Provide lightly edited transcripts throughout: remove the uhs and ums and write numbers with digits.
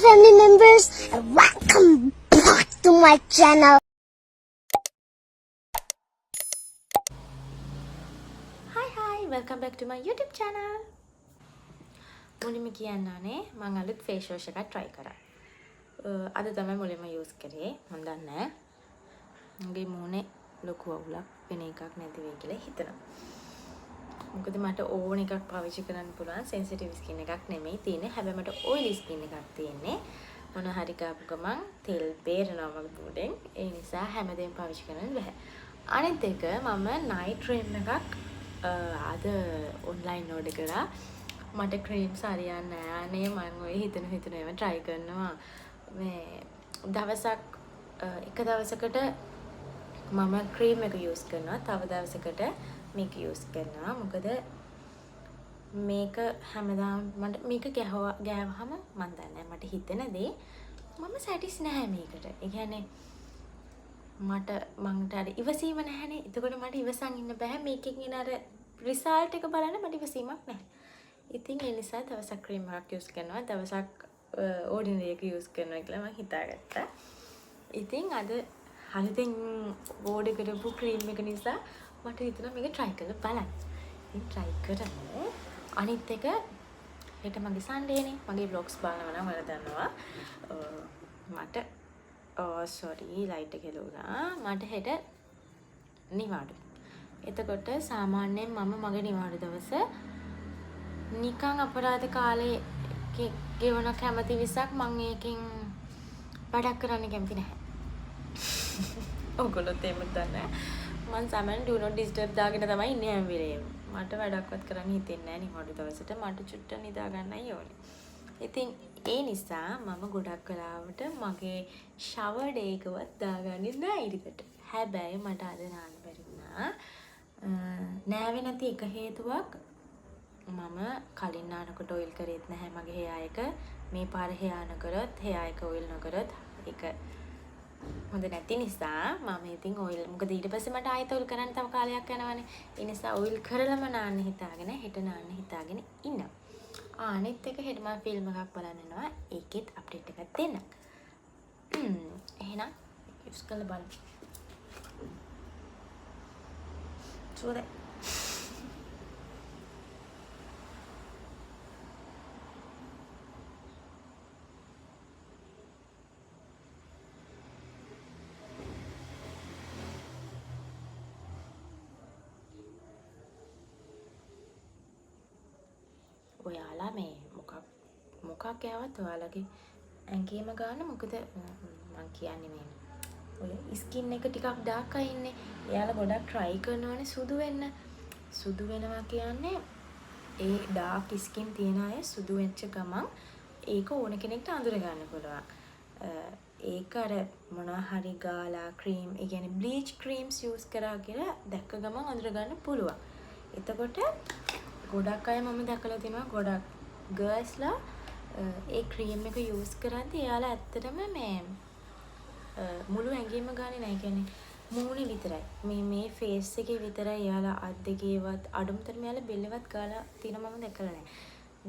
family members, and welcome back to my channel. Hi, welcome back to my YouTube channel. මුලින්ම කියන්නානේ මම අලුත් face wash එකක් try කරා. අද තමයි මුලින්ම use කරේ. මම දන්නේ නැහැ. මගේ මූණේ ලොකු අවුලක් වෙන එකක් නැති වෙයි කියලා හිතනවා. මොකද මට ඕන එකක් පාවිච්චි කරන්න පුළුවන් sensitive skin එකක් නෙමෙයි තියෙන්නේ. හැබැයි මට oily skin එකක් තියෙන්නේ. මොන හරි කාපු ගමන් තෙල් බේරනවා මගේ මූණෙන්. ඒ නිසා හැමදේම පාවිච්චි කරන්න බෑ. අනිත් එක මම night cream එකක් අද ඔන්ලයින් ඕඩර් කරා. මට ක්‍රීම්ස් හරියන්නේ නැහැ නේ. මම ඔය හිතන ඒවා try කරනවා. මේ දවසක් එක දවසකට මම ක්‍රීම් එක use කරනවා. තව දවසකට මේක use කරනවා. මොකද මේක හැමදාම මට මේක ගෑවහම මම දන්නේ මට හිතෙන දේ මම සැටිස් නැහැ මේකට. ඒ කියන්නේ මට අර ඉවසීම නැහැනේ. එතකොට මට ඉවසන් ඉන්න බෑ. මේකෙන් එන අර රිසල්ට් එක බලන්න මට ඉවසීමක් නැහැ. ඉතින් ඒ නිසා දවසක් ක්‍රීම් එකක් යූස් කරනවා. දවසක් ඕඩිනරි එක යූස් කරනවා කියලා මම හිතාගත්තා. ඉතින් අද හරියෙන් ඕඩර් කරපු ක්‍රීම් එක නිසා මට හිතුණා මේක try කරලා බලන්න. ඉතින් try කරමු. අනිත් එක හෙට මගේ සන්ඩේනේ. මගේ vlogs බලනවා නම් ඔයාලා දන්නවා. මට sorry ලයිට් එක හෙළුණා. මට හෙට නිවාඩු. එතකොට සාමාන්‍යයෙන් මම මගේ නිවාඩු දවස නිකන් අපරාධ කාලේ ගෙවන කැමති විසක් මම ඒකෙන් වැඩක් කරන්න කැමති නැහැ. ඔයගොල්ලොත් එහෙම දන්නේ. මම සාමාන්‍යයෙන් do not disturb දාගෙන තමයි ඉන්නේ හැම වෙලේම. මට වැඩක්වත් කරන්න හිතෙන්නේ නැහැ නිවාඩු දවසට. මට චුට්ට නිදා ගන්නයි ඕනේ. ඉතින් ඒ නිසා මම ගොඩක් වෙලාවට මගේ shower day එකවත් දාගන්නේ නැහැ ඉරිකට. හැබැයි මට අද නාන්න බැරි වුණා. නෑවේ නැති එක හේතුවක් මම කලින් නානකොට ඔයිල් කරේත් නැහැ මගේ hair එක. මේ පාර hair නකරත් hair එක ඔයිල් නකරත් ඒක හොඳ නැති නිසා මම ඉතින් ඔයිල් මොකද ඊට පස්සේ මට ආයෙත් ඔයිල් කරන්න තව කාලයක් යනවානේ. ඒ නිසා ඔයිල් කරලම නාන්න හිතාගෙන හෙට නාන්න හිතාගෙන ඉන්නවා. අනිත් එක හෙට මම ෆිල්ම් එකක් බලන්න යනවා. ඒකෙත් අප්ඩේට් එකක් දෙන්න. එහෙනම් යූස් කරලා බලන්න. සුවද ඔයාලා මේ මොකක් ගෑවත් ඔයාලගේ ඇඟේම ගන්න. මොකද මම කියන්නේ මේ ඔය ස්කින් එක ටිකක් ඩාර්ක් අය ඉන්නේ. එයාලා ගොඩක් try කරනවානේ සුදු වෙන්න. සුදු වෙනවා කියන්නේ ඒ ඩාර්ක් ස්කින් තියන අය සුදු වෙච්ච ගමන් ඒක ඕන කෙනෙක්ට අඳුර ගන්න පුළුවන්. ඒක අර මොනවා හරි ගාලා ක්‍රීම්, ඒ කියන්නේ බ්ලීච් ක්‍රීම්ස් යූස් කරා කියලා දැක්ක ගමන් අඳුර ගන්න පුළුවන්. එතකොට ගොඩක් අය මම දැකලා තිනවා ගොඩක් ගර්ල්ස්ලා ඒ ක්‍රීම් එක යූස් කරද්දී එයාලා ඇත්තටම මේ මුළු ඇඟෙම ගානේ නැහැ. කියන්නේ මූණේ විතරයි. මේ ෆේස් එකේ විතරයි එයාලා අත් දෙකේවත් අඩුමතරම එයාලා බෙල්ලවත් ගාලා තින මම දැකලා නැහැ.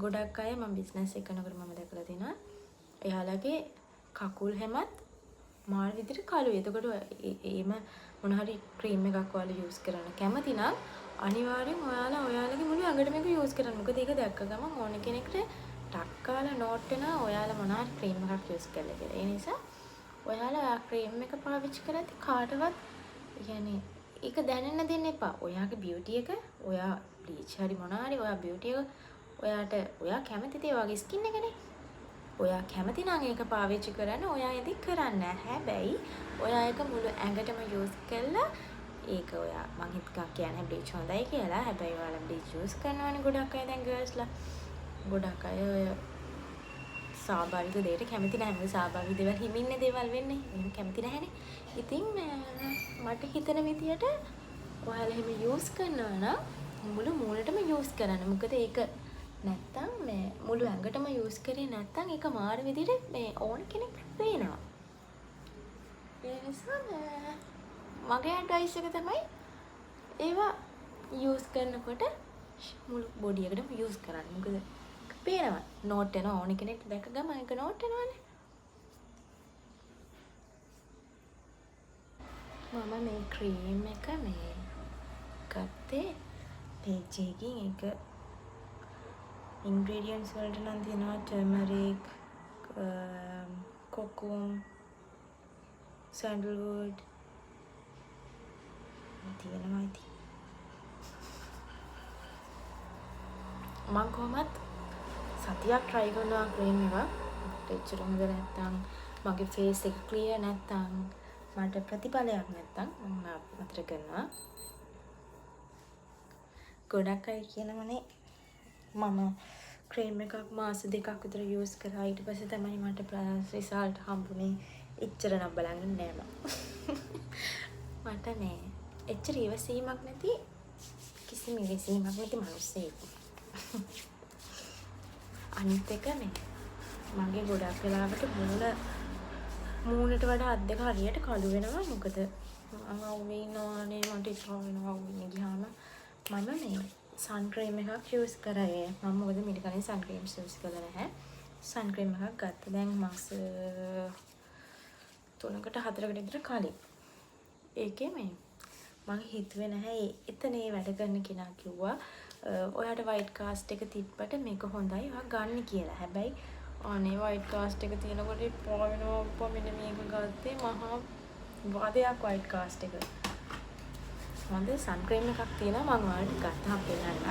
ගොඩක් අය මම බිස්නස් එක කරනකොට මම දැකලා තිනවා එයාලගේ කකුල් හැමත් මාල් විදිහට කළුයි. එතකොට එහෙම මොන හරි ක්‍රීම් එකක් ඔයාලා යූස් කරන්න කැමති නම් අනිවාර්යෙන් ඔයාලා ඔයාලගේ මුළු ඇඟට මේක යූස් කරන්න. මොකද ඒක දැක්ක ගමන් ඕන කෙනෙක්ට ටක් කාලා නෝට් වෙනවා ඔයාලා මොන හරි ක්‍රීම් එකක් යූස් කරලා කියලා. ඒ නිසා ඔයාලා ආ ක්‍රීම් එක පාවිච්චි කරද්දී කාටවත් يعني ඒක දැනෙන්න දෙන්න එපා. ඔයාගේ බියුටි එක, ඔයා බ්ලීච් හරි මොන හරි ඔයා බියුටි එක ඔයාට ඔයා කැමති දේ වගේ ස්කින් එකනේ. ඔයා කැමති නම් ඒක පාවිච්චි කරන්න ඔයා ඉතින් කරන්න. හැබැයි ඔයා ඒක මුළු ඇඟටම යූස් කළා ඒක ඔයා මං හිතක කියන්නේ බ්ලීච් හොඳයි කියලා. හැබැයි ඔයාලා බ්ලීච් යූස් කරනවනේ ගොඩක් අය දැන් ගර්ල්ස්ලා. ගොඩක් අය ඔය සාභාවික දෙයට කැමති නැහැ. මොකද සාභාවික දේවල් හිමින්නේ දේවල් වෙන්නේ. එහෙම කැමති නැහැනේ. ඉතින් මට හිතෙන විදියට ඔයාලා එහෙම යූස් කරනවා නම් මුළු මූණටම යූස් කරන්න. මොකද ඒක නැත්තම් මේ මුළු ඇඟටම යූස් කරේ නැත්තම් ඒක මාර විදියට මේ ඕන කෙනෙක් පේනවා. ඒ නිසා මගේ ඇඩ්වයිස් එක තමයි ඒවා යූස් කරනකොට මුළු බොඩි එකටම යූස් කරන්න. මොකද පේනවා නෝට් වෙනවා ඕන කෙනෙක් දැක ගම ඒක නෝට් වෙනවානේ. මම මේ ක්‍රීම් එක මේ ගත්තේ පේජ් එකකින්. ඒක ඉන්ග්‍රීඩියන්ට්ස් වලට නම් තියෙනවා ටර්මරික්, කොකුම්, සැන්ඩල්වුඩ් තියෙනවා ඉතින්. මම කොහොමත් සතියක් try කරනවා ක්‍රීම් එක. එච්චර හොඳ නැත්තම් මගේ ෆේස් එක ක්ලියර් නැත්තම් මට ප්‍රතිඵලයක් නැත්තම් මම නතර කරනවා. ගොඩක් අය කියනවනේ මම ක්‍රීම් එකක් මාස 2ක් විතර යූස් කරා ඊට පස්සේ තමයි මට රිසල්ට් හම්බුනේ. එච්චර නම් බලන්නේ නෑ මම. මට මේ එච්චර ඉවසීමක් නැති කිසිම ඉවසීමක් නැති මිනිස්සෙක්. අනිත් එක මේ මගේ ගොඩක් වෙලාවට මූණට වඩා අත් දෙක හරියට කළු වෙනවා. මොකද මම අවුවේ ඉන්නවානේ මට ඉස්සරහ වෙනවා අවුවේ ගියාම මම මේ සන් ක්‍රීම් එකක් යූස් කරේ. මම මොකද මීට කලින් සන් ක්‍රීම්ස් යූස් කරලා නැහැ. සන් ක්‍රීම් එකක් ගත්තා දැන් මාස 3කට 4කට විතර කලින්. ඒකේ මේ මම හිතුවේ නැහැ එතන ඒ වැඩ කරන කෙනා කිව්වා ඔයාට වයිට් කාස්ට් එක තිබ්බට මේක හොඳයි ඔයා ගන්න කියලා. හැබැයි අනේ වයිට් කාස්ට් එක තියෙනකොට පාවෙනවා මෙන්න මේක ගත්තේ මහා වාදයක් වයිට් කාස්ට් එක. හොඳ සන් ක්‍රීම් එකක් තියෙනවා මම ඔයාලට ගත්තාම පෙන්නන්න.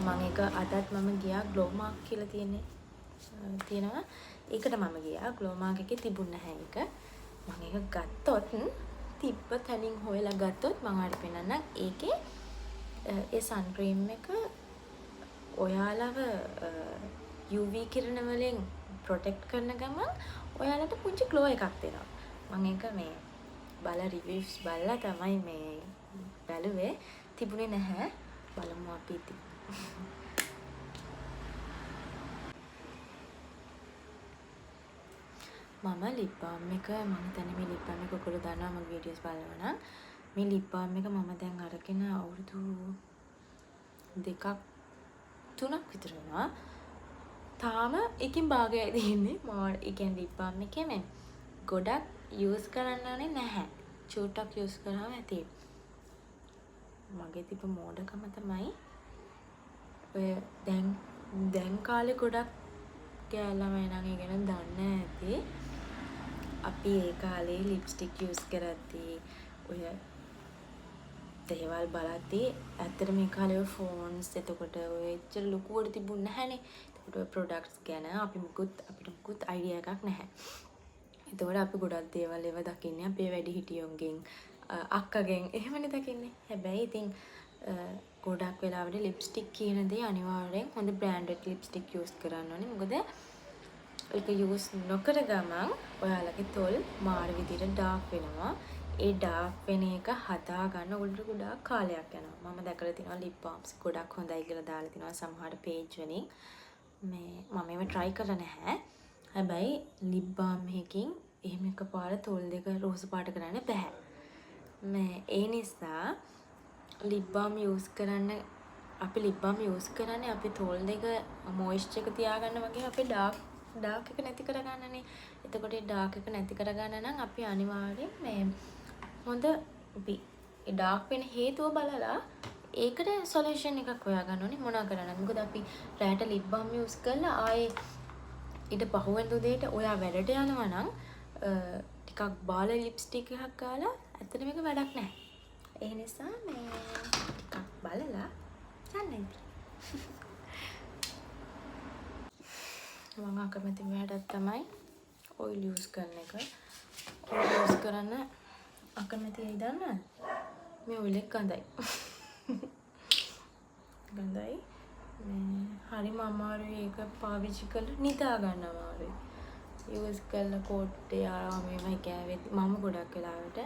මම ඒක අදත් මම ගියා ග්ලෝ මාක් කියලා තියෙනවා. ඒකට මම ගියා ග්ලෝ මාක් එකේ තිබුණ නැහැ ඒක. මම ඒක ගත්තොත් තිබ්බ තැනින් හොයලා ගත්තොත් මම ඔයාලට පෙන්නන්නම්. ඒකේ ඒ සන් ක්‍රීම් එක ඔයාලව UV කිරණ වලින් ප්‍රොටෙක්ට් කරන ගමන් ඔයාලට පුංචි ග්ලෝ එකක් දෙනවා. මම ඒක මේ රිවිව්ස් බලලා තමයි මේ බැලුවේ. තිබුණේ නැහැ. බලමු අපි ඉතින්. මම ලිප් බාම් එක මම හිතන්නේ මේ ලිප් බාම් එක ඔයගොල්ලෝ දන්නවා මගේ වීඩියෝස් බලනවා නම් මේ ලිප් බාම් එක මම දැන් අරගෙන අවුරුදු 2ක් 3ක් විතර වෙනවා. තාම එකකින් භාගයයි දෙන්නේ. මම ඒ කියන්නේ ලිප් බාම් එකේ මේ ගොඩක් යූස් කරන්නනේ නැහැ. චූටක් යූස් කරාම ඇති. මගේ තිබ්බ මෝඩකම තමයි ඔය දැන් කාලේ ගොඩක් ගෑල්ලමයි නම් ඒ ගැන දන්නේ නැති. අපි ඒ කාලේ ලිප්ස්ටික් යූස් කරද්දී ඔය දේවල් බලද්දී ඇත්තට මේ කාලේ ෆෝන්ස් එතකොට ඔය එච්චර ලොකුවට තිබුණ නැහැනේ. එතකොට ඔය ප්‍රොඩක්ට්ස් ගැන අපිට මුකුත් අයිඩියා එකක් නැහැ. එතකොට අපි ගොඩක් දේවල් ඒව දකින්නේ අපේ වැඩිහිටියෝන්ගෙන් අක්කගෙන් එහෙමනේ දකින්නේ. හැබැයි ඉතින් ගොඩක් වෙලාවට ලිප්ස්ටික් කියන දේ අනිවාර්යෙන් හොඳ බ්‍රෑන්ඩඩ් ලිප්ස්ටික් යූස් කරන්න ඕනේ. මොකද ඒක යූස් නොකර ගමන් ඔයාලගේ තොල් මාර විදිහට ඩාර්ක් වෙනවා. ඒ ඩාර්ක් වෙන එක හදා ගන්න උඩට ගොඩාක් කාලයක් යනවා. මම දැකලා තියෙනවා ලිප් බාම්ස් ගොඩක් හොඳයි කියලා දාලා තිනවා සමහර පේජ් වලින්. මම ඒව try කරලා නැහැ. හැබැයි ලිප් බාම් එකකින් එහෙම එකපාර තොල් දෙක රෝස පාට කරන්න බෑ. ඒ නිසා ලිප් බාම් යූස් කරන්න අපි ලිප් බාම් යූස් කරන්නේ අපි තොල් දෙක මොයිස්චර් එක තියාගන්න වගේ අපේ ඩාර්ක් එක නැති කරගන්නනේ. එතකොට ඒ ඩාර්ක් එක නැති කරගන්න නම් අපි අනිවාර්යෙන් මේ හොඳ ඒ ඩාර්ක් වෙන හේතුව බලලා ඒකට සොලියුෂන් එකක් හොයාගන්න ඕනේ මොනවා කරන්නද. මොකද අපි රැට ලිප් බාම් යූස් කරලා ආයේ ඊට පහුවෙන් උදේට ඔයා වැඩට යනවා නම් ටිකක් බාල ලිප්ස්ටික් එකක් ගාලා ඇත්තට මේක වැඩක් නැහැ. ඒ නිසා මේ ටිකක් බලලා යන්න ඉතින්. මම අකමැති වැඩක් තමයි ඔයිල් යූස් කරන එක. ඔයිල් යූස් කරන්න අකමැති ඇයි දන්නවද? මේ ඔයිල් එක ගඳයි. ගඳයි. හරිම අමාරුයි ඒක පාවිච්චි කරලා නිදා ගන්න අමාරුයි. යූස් කරලා කෝට් යාමයි කෑවෙත් මම ගොඩක් වෙලාවට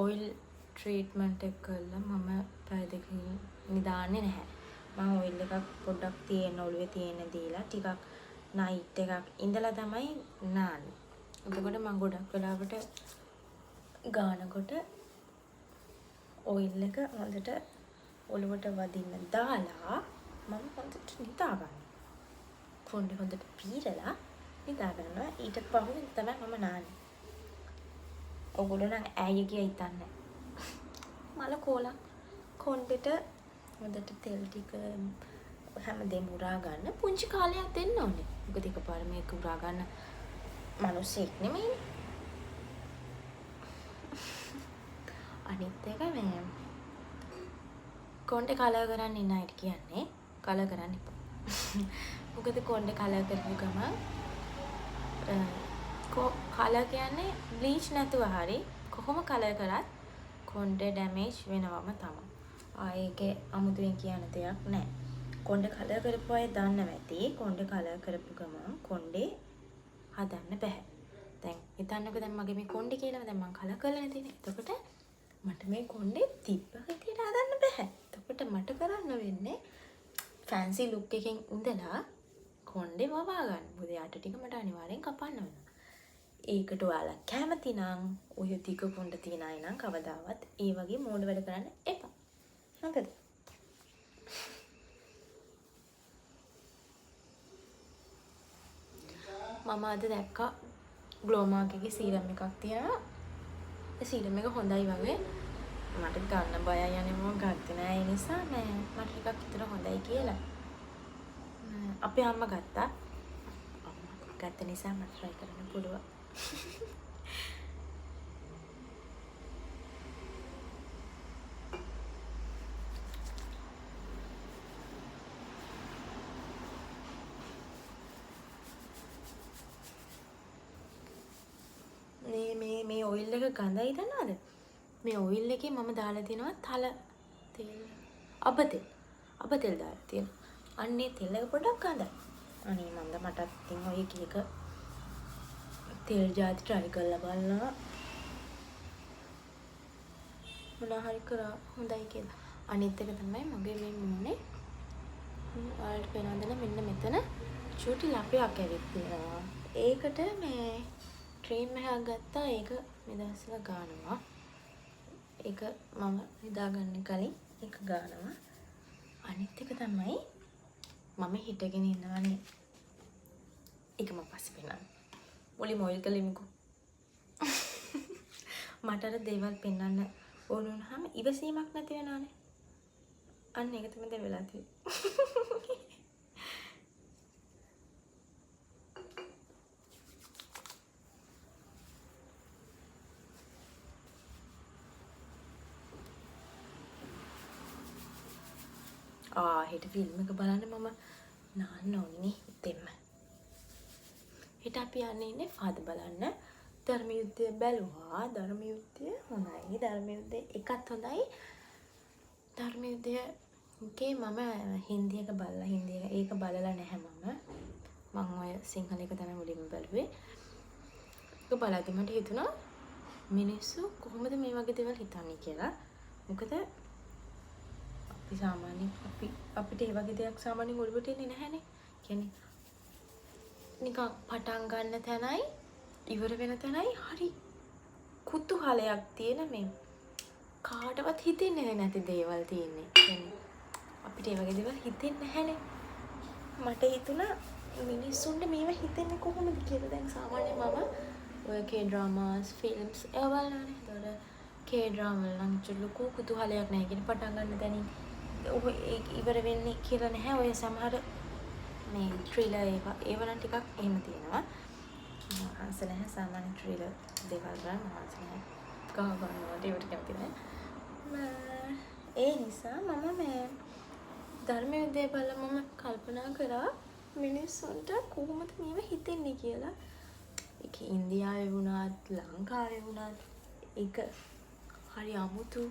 ඔයිල් ට්‍රීට්මන්ට් එක කළා මම පැය දෙකකින් නිදාන්නේ නැහැ. මම ඔයිල් එකක් පොඩ්ඩක් තියෙන ඔළුවේ තියෙන දීලා ටිකක් නයිට් එකක් ඉඳලා තමයි නාන්නේ. එතකොට මම ගොඩක් වෙලාවට ගානකොට ඔයිල් එක හොඳට ඔළුවට වදින්න දාලා මම හොඳට නිදා ගන්නවා. කොණ්ඩේ හොඳට පීරලා නිදා ගන්නවා. ඊට පහුවෙන් තමයි මම නාන්නේ. ඔගොල්ලෝ නම් ඇයි කියලා හිතන්නේ. මල කෝලක් කොණ්ඩෙට හොඳට තෙල් ටික හැමදේම උරා ගන්න පුංචි කාලයක් දෙන්න ඕනේ. මොකද එකපාර මේක උරා ගන්න මිනිස්සෙක් නෙමෙයිනේ. අනිත් එක මේ කොණ්ඩේ කලර් කරන්න ඉන්න අයට කියන්නේ කලර් කරන්න එපා. මොකද කොණ්ඩේ කලර් කරපු ගමන් කලර් කියන්නේ බ්ලීච් නැතුව හරි කොහොම කලර් කරත් කොණ්ඩේ ඩැමේජ් වෙනවම තමයි. ඒකේ අමුතුවෙන් කියන දෙයක් නැහැ. කොණ්ඩේ කලර් කරපු අය දන්නව ඇති කොණ්ඩේ කලර් කරපු ගමන් කොණ්ඩේ හදන්න බෑ. දැන් හිතන්නකෝ දැන් මගේ මේ කොණ්ඩේ කියලා දැන් මම කලර් කරලා තියෙන්නේ. එතකොට මට මේ කොණ්ඩේ තිබ්බ විදියට හදන්න බෑ. එතකොට මට කරන්න වෙන්නේ ෆැන්සි ලුක් එකකින් ඉඳලා කොණ්ඩේ වවා ගන්න. මොකද යට ටික මට අනිවාර්යෙන් කපන්න වෙනවා. ඒකට ඔයාලා කැමති නම් ඔය දිග කොණ්ඩ තියන අය නම් කවදාවත් ඒ වගේ මෝඩ වැඩ කරන්න එපා. හරිද? මම අද දැක්කා ග්ලෝමාක් එකේ සීරම් එකක් තියෙනවා. ඒ සීරම් එක හොඳයි වගේ. මට ගන්න බයයි යන්නේ මම ගත්තේ නෑ. ඒ නිසා මට ටිකක් හිතන හොඳයි කියලා. අපේ අම්මා ගත්තා. අම්මා ගත්ත නිසා මට try කරන්න පුළුවන්. මේ ඔයිල් එක ගඳයි දන්නවද? මේ ඔයිල් එකේ මම දාලා තිනවා තල තෙල් අබ තෙල් දාලා තියෙනවා. අන්නේ තෙල් එක පොඩක් ගඳයි. අනේ මන්ද මටත් ඉතින් ඔය එක තෙල් ජාති try කරලා බලනවා. මොනවා හරි කරා හොඳයි කියලා. අනිත් එක තමයි මගේ මේ මුන්නේ ඔයාලට පේනවද මෙන්න මෙතන චූටි ලපයක් ඇවිත් තියෙනවා. ඒකට මේ ක්‍රීම් එකක් ගත්තා. ඒක මේ දවස්වල ගන්නවා. ඒක මම නිදාගන්න කලින් ඒක ගන්නවා. අනිත් එක තමයි මම හිටගෙන ඉන්නවනේ. ඒක මම පස්සේ පෙන්නන්න. මුලින්ම ඔයිල් කලින්කෝ. මට අර දේවල් පෙන්වන්න ඕන වුණාම ඉවසීමක් නැති වෙනානේ. අන්න ඒක තමයි දැන් වෙලා තියෙන්නේ. හෙට ෆිල්ම් එක බලන්න මම නාන්න ඕනේ දෙන්න. හෙට අපි යන්නේ ඉන්නේ ෆාදර් බලන්න. ධර්ම යුද්ධය බැලුවා. ධර්ම යුද්ධය හොඳයි. ධර්ම යුද්ධය එකත් හොඳයි. ධර්ම යුද්ධයේ මම හින්දි එක බලලා ඒක බලලා නැහැ මම ඔය සිංහල එක තමයි මුලින්ම බැලුවේ. ඒක බලද්දි මට හිතුණා මිනිස්සු කොහොමද මේ වගේ දේවල් හිතන්නේ කියලා. මොකද අපිට ඒ වගේ දෙයක් සාමාන්‍යයෙන් ඔළුවට එන්නේ නැහැනේ. කියන්නේ නිකන් පටන් ගන්න තැනයි ඉවර වෙන තැනයි හරි කුතුහලයක් තියෙන මේ කාටවත් හිතෙන්නේ නැති දේවල් තියෙන්නේ. කියන්නේ අපිට ඒ වගේ දේවල් හිතෙන්නේ නැහැනේ. මට හිතුණා මිනිස්සුන්ට මේව හිතෙන්නේ කොහොමද කියලා. දැන් සාමාන්‍යයෙන් මම ඔය K-dramas, films ඒවා බලනවානේ. ඒතකොට K-drama වල නම් ලොකු කුතුහලයක් නැහැ. කියන්නේ පටන් ගන්න තැනින් ඉවර වෙන්නේ කියලා නැහැ. ඔය සමහර මේ ට්‍රිලර් ඒව නම් ටිකක් එහෙම තියෙනවා. ආස නැහැ සාමාන්‍ය ට්‍රිලර් දේවල් බලන්න ආස නැහැ. ගහ ගන්නවා ඒවට කැමති නැහැ. ඒ නිසා මම මේ ධර්ම යුද්ධය බලලා මම කල්පනා කරා මිනිස්සුන්ට කොහොමද මේව හිතෙන්නේ කියලා. ඒක ඉන්දියාවේ වුණත් ලංකාවේ වුණත් ඒක හරි අමුතු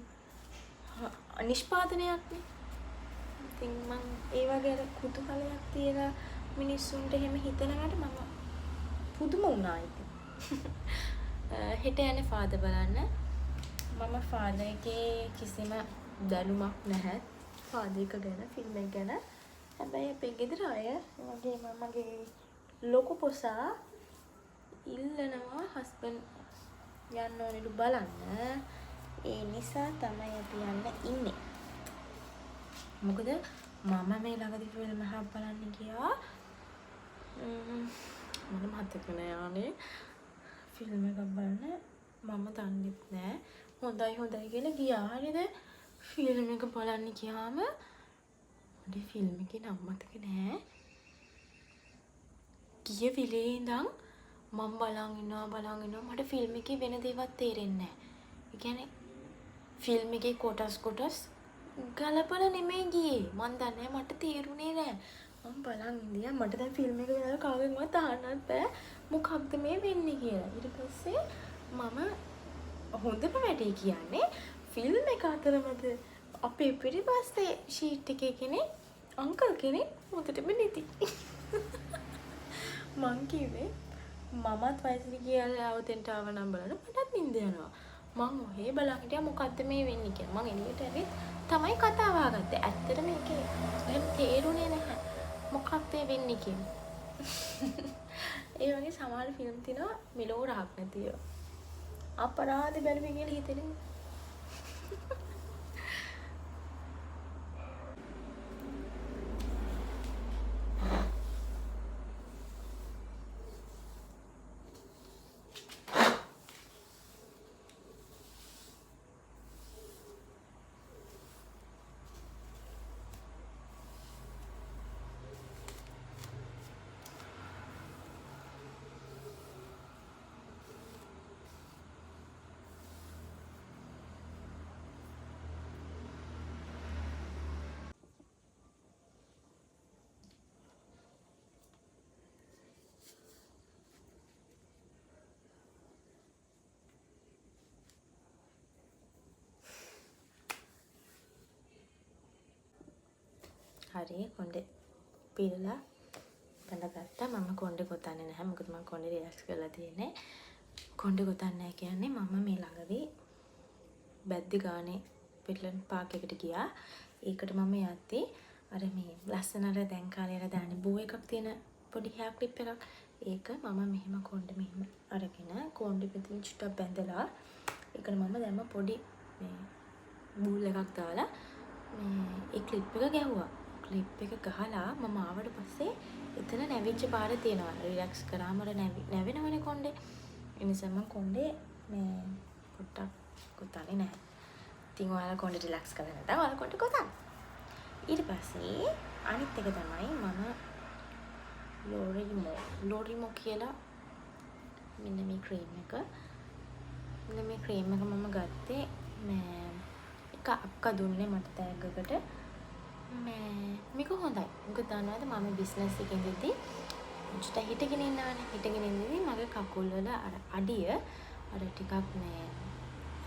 නිෂ්පාදනයක් නේ. ඉතින් මම ඒ වගේ කුතුහලයක් තියලා මිනිස්සුන්ට එහෙම හිතනකට මම පුදුම වුණා ඉතින්. හෙට යන්නේ ෆාදර් බලන්න. මම ෆාදර් එකේ කිසිම දැනුමක් නැහැ. ෆාදර් එක ගැන ෆිල්ම් එක ගැන. හැබැයි අපේ ගෙදර අය මගේ ලොකු පුතා ඉල්ලනවා හස්බන්ඩ් යන්න ඕනෙලු බලන්න. ඒ නිසා තමයි අපි යන්න ඉන්නේ. මොකද මම මේ ළඟදී ෆිල්ම් එකක් බලන්න ගියා. මම මතක නෑ ෆිල්ම් එකක් බලන්න මම දන්නෙත් නෑ. හොඳයි කියලා ගියා හරිද? ෆිල්ම් එක බලන්න ගියාම මට ෆිල්ම් එකේ නම මතක නෑ. ගිය වෙලේ ඉඳන් මම බලන් ඉන්නවා මට ෆිල්ම් එකේ වෙන දේවල් තේරෙන්නේ නෑ. ඒ කියන්නේ ෆිල්ම් එකේ කොටස් ගලපලා නෙමෙයි ගියේ. මන් දන්නේ මට තේරුනේ නෑ. මම බලන් ඉඳියා මට දැන් ෆිල්ම් එක වෙනකොට කාගෙන්වත් අහන්නත් බෑ මොකක්ද මේ වෙන්නේ කියලා. ඊට පස්සේ මම හොඳම වැඩේ කියන්නේ ෆිල්ම් එක අතරමැද අපේ පිටිපස්සේ ෂීට් එකේ කෙනෙක් අංකල් කෙනෙක් හොඳටම නිදි. මං කිව්වේ මමත් වයසට ගියලා අවතෙන්ට ආව නම් බලන්න මටත් නිින්ද යනවා. මං ඔහේ බලන් හිටියා මොකද්ද මේ වෙන්නේ කියලා. මං එළියට ඇවිත් තමයි කතාව අහගත්තේ. ඇත්තට මේකේ එහෙම තේරුනේ නැහැ. මොකක්ද වෙන්නේ කියලා. ඒ වගේ සමහර ෆිල්ම් තියෙනවා මෙලෝ රහක් නැතිව. අපරාධ බැලුවේ කියලා හිතෙන්නේ. හරි කොණ්ඩේ පිරලා බඳගත්තා. මම කොණ්ඩේ ගොතන්නේ නැහැ. මොකද මම කොණ්ඩේ රිලැක්ස් කරලා තියෙන්නේ. කොණ්ඩේ ගොතන්නේ නැහැ කියන්නේ මම මේ ළඟදී බැද්දි ගානේ පිටලන් පාක් එකට ගියා. ඒකට මම යද්දී අර මේ ලස්සනට දැන් කාලේට දාන්නේ බෝ එකක් තියෙන පොඩි හෙයාර් ක්ලිප් එකක්. ඒක මම මෙහෙම කොණ්ඩේ මෙහෙම අරගෙන කොණ්ඩේ පිටින් චුට්ටක් බැඳලා ඒකට මම දැම්ම පොඩි මේ බූල් එකක් දාලා මේ ඒ ක්ලිප් එක ගැහුවා. ක්ලිප් එක ගහලා මම ආවට පස්සේ එතන නැවිච්ච පාර තියෙනවා. රිලැක්ස් කරාම නැවෙනවනේ කොණ්ඩේ. ඒ නිසා මම කොණ්ඩේ මේ පොට්ටක් ගොතන්නේ නැහැ. ඉතින් ඔයාලා කොණ්ඩේ රිලැක්ස් කරලා නැත්නම් ඔයාලා කොණ්ඩේ ගොතන්න. ඊට පස්සේ අනිත් එක තමයි මම ලෝරිමෝ කියලා මෙන්න මේ ක්‍රීම් එක. මෙන්න මේ ක්‍රීම් එක මම ගත්තේ මේ එක අක්කා දුන්නේ මට තෑග්ගකට. මේක හොඳයි. මොකද දන්නවද මම බිස්නස් එකේ ඉඳිද්දි මුචට හිටගෙන ඉන්නවනේ. හිටගෙන ඉඳිද්දි මගේ කකුල් වල අර අඩිය අර ටිකක් මේ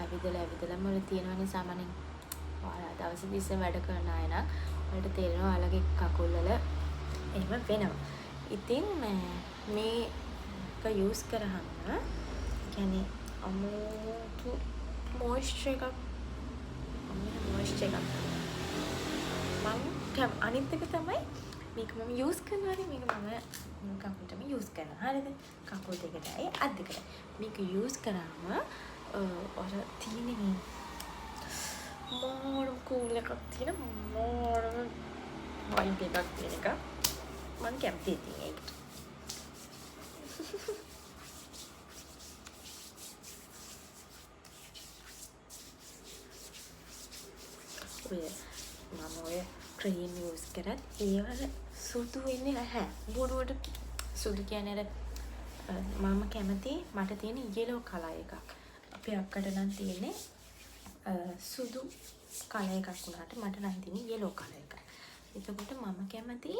ඇවිදලා මොළ තියෙනවනේ සාමාන්‍යයෙන්. ඔයාලා දවස් 20 වැඩ කරන අය නම් ඔයාලට තේරෙනවා ඔයාලගේ කකුල් වල එහෙම වෙනවා. ඉතින් මේක යූස් කරාම කියන්නේ අමුතු මොයිස්චර් එකක් මම අනිත් එක තමයි මේක මම යූස් කරනවානේ. මේක මම කකුලටම යූස් කරනවා. හරිද? කකුල් දෙකටයි අත් දෙකටයි. මේක යූස් කරාම ඔර තියෙන මේ මෝරම් කූල් එකක් තියෙන මෝරම් වයිබ් එකක් තියෙන එක මම කැමතියි ඉතින් ඒකට. මම ඔය ක්‍රීම් යූස් කරත් ඒවල සුදු වෙන්නේ නැහැ. බොරුවට සුදු කියන්නේ මම කැමති මට තියෙන yellow color එකක්. අපේ අක්කට නම් තියෙන්නේ සුදු color එකක් වුණාට මට නම් තියෙන්නේ yellow color එකක්. එතකොට මම කැමති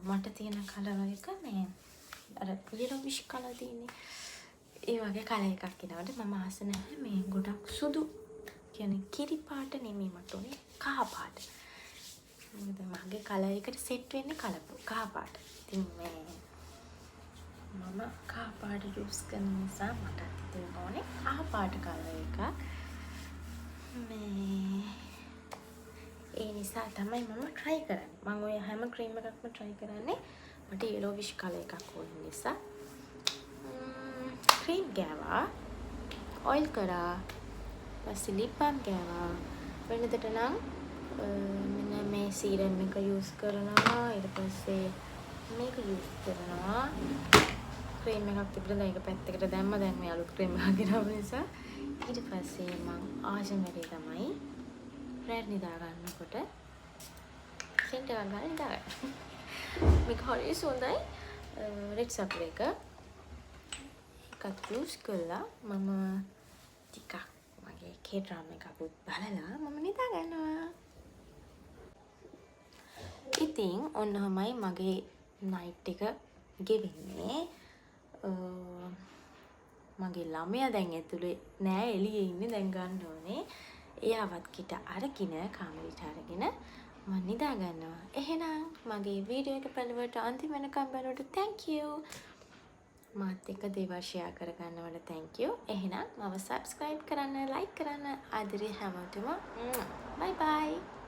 මට තියෙන color එක මේ අර yellowish color තියෙන්නේ. ඒ වගේ color එකක් එනකොට මම ආස නැහැ මේ ගොඩක් සුදු කියන්නේ කිරි පාට නෙමෙයි මට උනේ කහ පාට. මොකද මගේ කලර් එකට සෙට් වෙන්නේ කහ පාට. ඉතින් මේ මම කහ පාට යූස් කරන නිසා මට ඉතින් ඕනේ කහ පාට කලර් එකක්. මේ ඒ නිසා තමයි මම try කරන්නේ. මම ඔය හැම ක්‍රීම් එකක්ම try කරන්නේ මට yellowish color එකක් ඕන නිසා. ක්‍රීම් ගෑවා, ඔයිල් කරා, පස්සේ ලිප් බාම් ගෑවා. වෙනදට නම් මෙන්න මේ සීරම් එක යූස් කරනවා. ඊට පස්සේ මේක යූස් කරනවා. ක්‍රීම් එකක් තිබුණා. ඒක පැත්තකට දැම්ම. දැන් මේ අලුත් ක්‍රීම් එකක් ගෙනාව නිසා ඊට පස්සේ මම ආශමරේ තමයි රැඩ් නිදා ගන්නකොට සෙන්ට් එකක් ගන්න නිදා ගන්න. මේක හරිය සුවඳයි. රෙඩ් සප්ලි එක. ඒකත් යූස් කළා. මම ටිකක් මගේ K-drama එකකුත් බලලා මම නිදා ගන්නවා. ඉතින් ඔන්නමයි මගේ නයිට් එක ගෙවෙන්නේ. මගේ ළමයා දැන් ඇතුලේ නෑ එළියේ ඉන්නේ දැන් ගන්න ඕනේ. එයාවත් කිට අරගෙන කාමරේට අරගෙන මම නිදා ගන්නවා. එහෙනම් මගේ වීඩියෝ එක බලවට අන්තිම වෙනකම් බලවට thank you. මාත් එක්ක දේවල් ෂෙයා කරගන්නවට thank you. එහෙනම් මම subscribe කරන්න, like කරන්න ආදරේ හැමෝටම. bye bye.